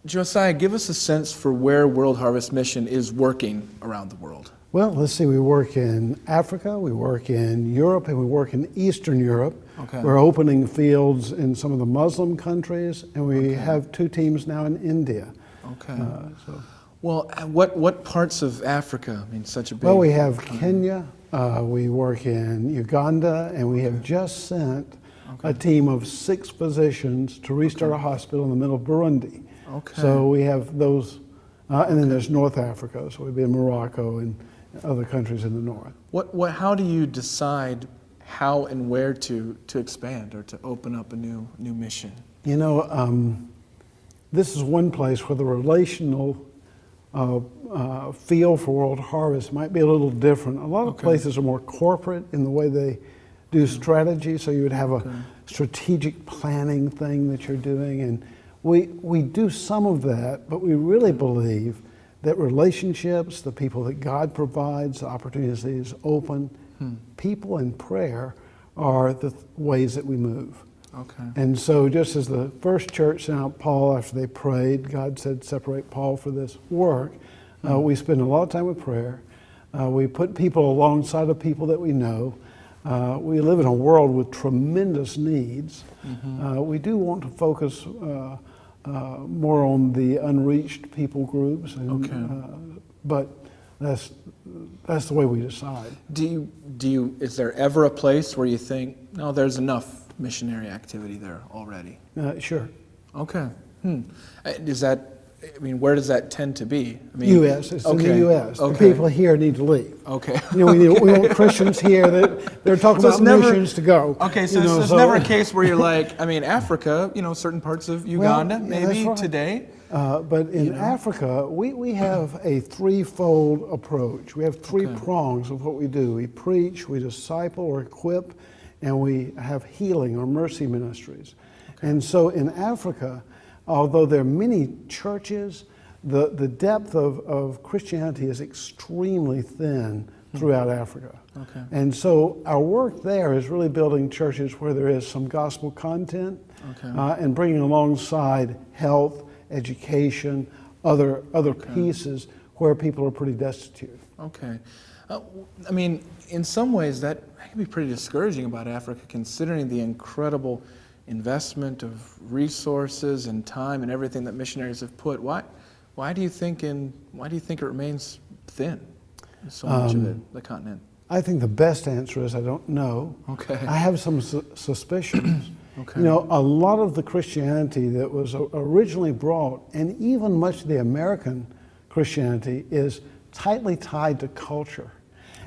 Josiah, give us a sense for where World Harvest Mission is working around the world. Well, let's see, we work in Africa, we work in Europe, and we work in Eastern Europe. Okay. We're opening fields in some of the Muslim countries, and we have 2 teams now in India. Okay. Well, what parts of Africa? I mean, such a big... Well, we have Kenya, we work in Uganda, and we have just sent a team of 6 physicians to restart a hospital in the middle of Burundi. Okay. So we have those, and then there's North Africa, so we've been in Morocco and other countries in the north. How do you decide how and where to expand or to open up a new mission? You know, this is one place where the relational feel for World Harvest might be a little different. A lot of places are more corporate in the way they do strategy, so you would have a strategic planning thing that you're doing, and we do some of that, but we really believe that relationships, the people that God provides, the opportunities open, people and prayer are the ways that we move. Okay. And so just as the first church sent out Paul after they prayed, God said, separate Paul for this work. We spend a lot of time with prayer. We put people alongside of people that we know. We live in a world with tremendous needs. We do want to focus more on the unreached people groups, and, but that's the way we decide. Is there ever a place where you think, no, there's enough missionary activity there already? Sure. Okay. Is that, I mean, where does that tend to be? I mean, U.S. It's in the U.S. The people here need to leave. Okay. You know, we want Christians here that they're talking about missions to go. Okay, so it's never a case where you're like, I mean, Africa, you know, certain parts of Uganda, maybe today. But in Africa, we have a threefold approach. We have 3 prongs of what we do. We preach, we disciple or equip, and we have healing or mercy ministries. And so in Africa, although there are many churches, the depth of Christianity is extremely thin throughout Africa. And so our work there is really building churches where there is some gospel content and bringing alongside health, education, other pieces where people are pretty destitute. Okay. I mean, in some ways that can be pretty discouraging about Africa, considering the incredible investment of resources and time and everything that missionaries have put. Why do you think it remains thin, so much of it, the continent? I think the best answer is I don't know. Okay. I have some suspicions. You know, a lot of the Christianity that was originally brought, and even much of the American Christianity, is tightly tied to culture.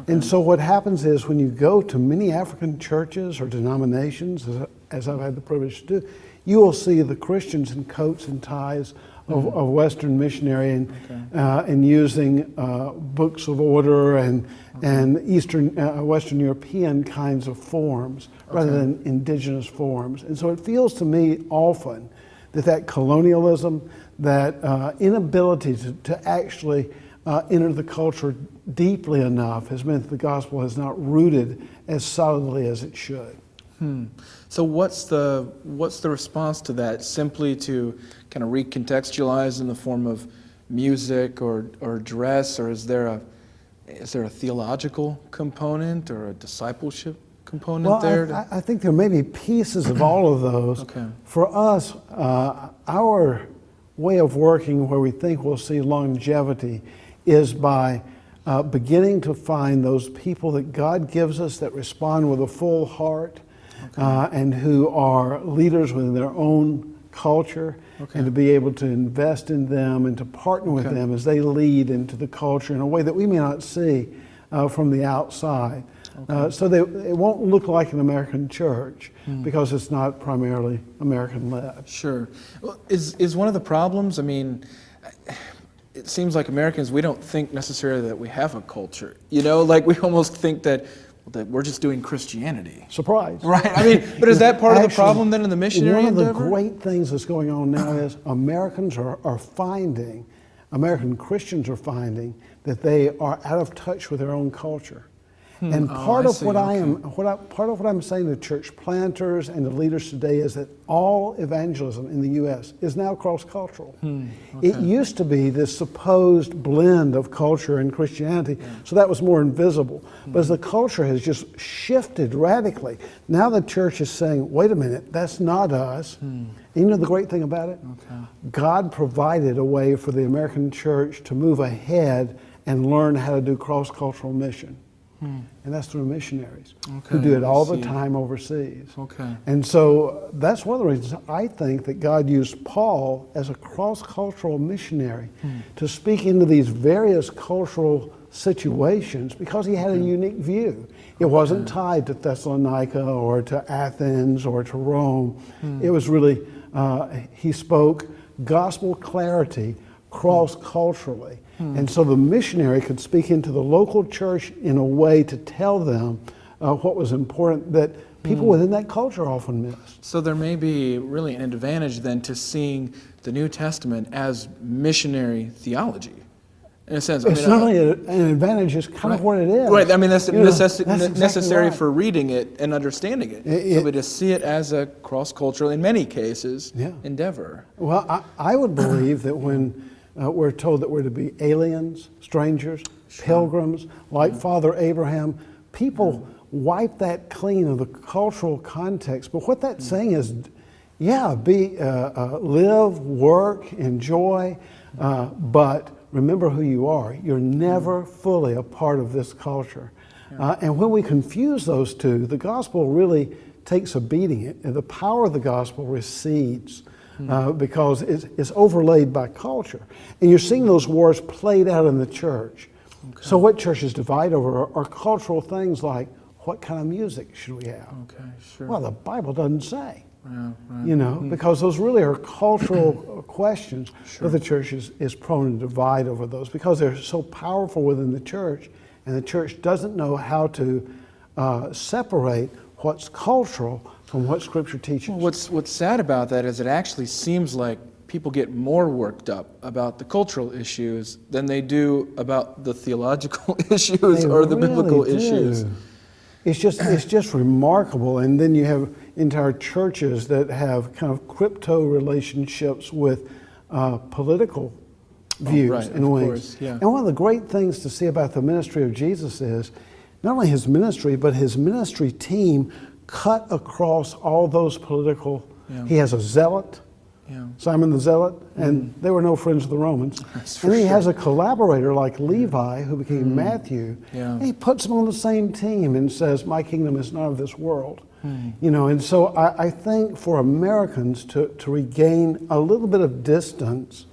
And so what happens is when you go to many African churches or denominations, as I've had the privilege to do, you will see the Christians in coats and ties of Western missionary and using books of order and Eastern, Western European kinds of forms rather than indigenous forms. And so it feels to me often that colonialism, that inability to actually enter the culture deeply enough has meant that the gospel has not rooted as solidly as it should. So what's the response to that? Simply to kind of recontextualize in the form of music or dress, or is there a theological component or a discipleship component there? I think there may be pieces of all of those. For us, our way of working where we think we'll see longevity is by beginning to find those people that God gives us that respond with a full heart and who are leaders within their own culture, and to be able to invest in them and to partner with them as they lead into the culture in a way that we may not see from the outside. So it won't look like an American church because it's not primarily American-led. Sure. Well, is one of the problems, I mean, it seems like Americans, we don't think necessarily that we have a culture. You know, like we almost think that we're just doing Christianity. Surprise. Right. I mean, but is that part of the problem then in the missionary endeavor? One of the great things that's going on now is American Christians are finding that they are out of touch with their own culture. And Oh, part I of see. what Okay. part of what I'm saying to church planters and to leaders today is that all evangelism in the U.S. is now cross-cultural. It Okay. used to be this supposed blend of culture and Christianity, so that was more invisible. But as the culture has just shifted radically, now the church is saying, wait a minute, that's not us. And you know the great thing about it? Okay. God provided a way for the American church to move ahead and learn how to do cross-cultural mission. And that's through missionaries who Okay, do it I all the see. time overseas. Okay. And so that's one of the reasons I think that God used Paul as a cross-cultural missionary to speak into these various cultural situations because he had a unique view. It wasn't tied to Thessalonica or to Athens or to Rome. It was really, he spoke gospel clarity cross-culturally. And so the missionary could speak into the local church in a way to tell them what was important that people within that culture often missed. So there may be really an advantage then to seeing the New Testament as missionary theology. In a sense, It's not only an advantage, it's kind of what it is. Right, I mean, that's, You know, that's exactly necessary right. for reading it and understanding it. So we just see it as a cross-cultural, in many cases, endeavor. Well, I would believe that when we're told that we're to be aliens, strangers, pilgrims, like Father Abraham, people wipe that clean of the cultural context. But what that's saying is, live, work, enjoy, but remember who you are. You're never fully a part of this culture. And when we confuse those two, the gospel really takes a beating. The power of the gospel recedes because it's overlaid by culture. And you're seeing those wars played out in the church. Okay. So what churches divide over are cultural things like, what kind of music should we have? Okay, sure. Well, the Bible doesn't say. Yeah, right. You know, because those really are cultural questions that the church is prone to divide over those because they're so powerful within the church, and the church doesn't know how to separate what's cultural from what Scripture teaches. Well, what's sad about that is it actually seems like people get more worked up about the cultural issues than they do about the theological issues or the biblical issues. It's just remarkable. And then you have entire churches that have kind of crypto relationships with political views and wings. Course, yeah. And one of the great things to see about the ministry of Jesus is not only his ministry, but his ministry team cut across all those political. He has a zealot, Simon the Zealot, and they were no friends of the Romans. And he has a collaborator like Levi, who became Matthew. And he puts them on the same team and says, my kingdom is not of this world. You know, and so I think for Americans to regain a little bit of distance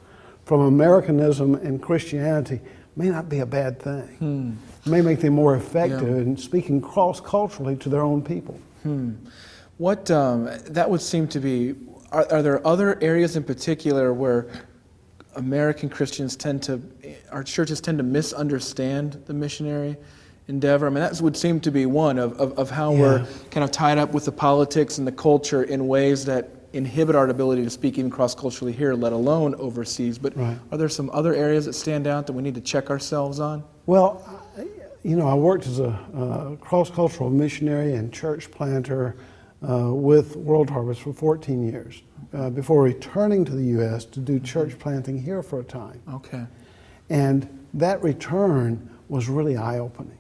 from Americanism and Christianity may not be a bad thing. It may make them more effective in speaking cross-culturally to their own people. What that would seem to be, are there other areas in particular where American Christians our churches tend to misunderstand the missionary endeavor? I mean, that would seem to be one of how we're kind of tied up with the politics and the culture in ways that inhibit our ability to speak even cross-culturally here, let alone overseas. But are there some other areas that stand out that we need to check ourselves on? Well, you know, I worked as a cross-cultural missionary and church planter with World Harvest for 14 years before returning to the U.S. to do church planting here for a time. Okay. And that return was really eye-opening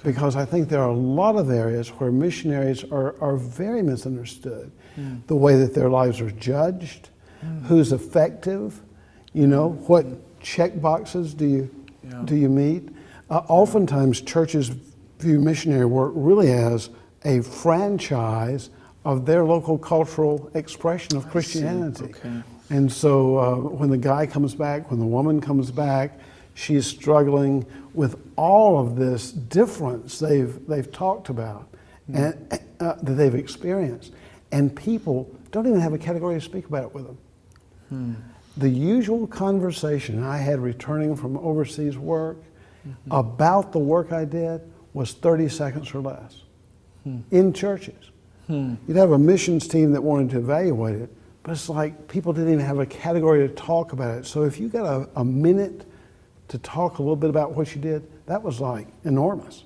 because I think there are a lot of areas where missionaries are very misunderstood. The way that their lives are judged, who's effective, you know, what check boxes do you meet? Oftentimes churches view missionary work really as a franchise of their local cultural expression of Christianity. And so when the guy comes back, when the woman comes back, she's struggling with all of this difference they've talked about and that they've experienced. And people don't even have a category to speak about it with them. The usual conversation I had returning from overseas work about the work I did was 30 seconds or less in churches. You'd have a missions team that wanted to evaluate it, but it's like people didn't even have a category to talk about it. So if you got a minute to talk a little bit about what you did, that was like enormous.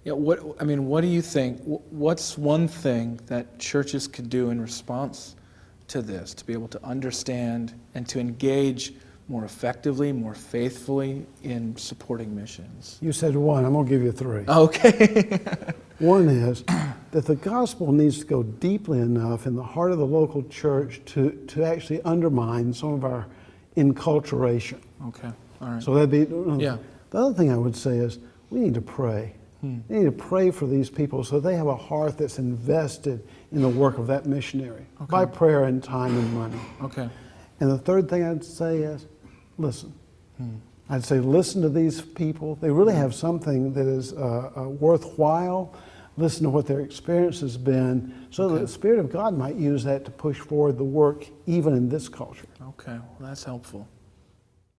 Yeah, what do you think? What's one thing that churches could do in response to this, to be able to understand and to engage more effectively, more faithfully in supporting missions? You said one, I'm going to give you three. Okay. One is that the gospel needs to go deeply enough in the heart of the local church to actually undermine some of our enculturation. Okay, all right. So that'd be, Yeah. The other thing I would say is we need to pray. We need to pray for these people so they have a heart that's invested in the work of that missionary by prayer and time and money. Okay. And the third thing I'd say is listen. I'd say listen to these people. They really have something that is worthwhile. Listen to what their experience has been so that the Spirit of God might use that to push forward the work even in this culture. Okay, well, that's helpful.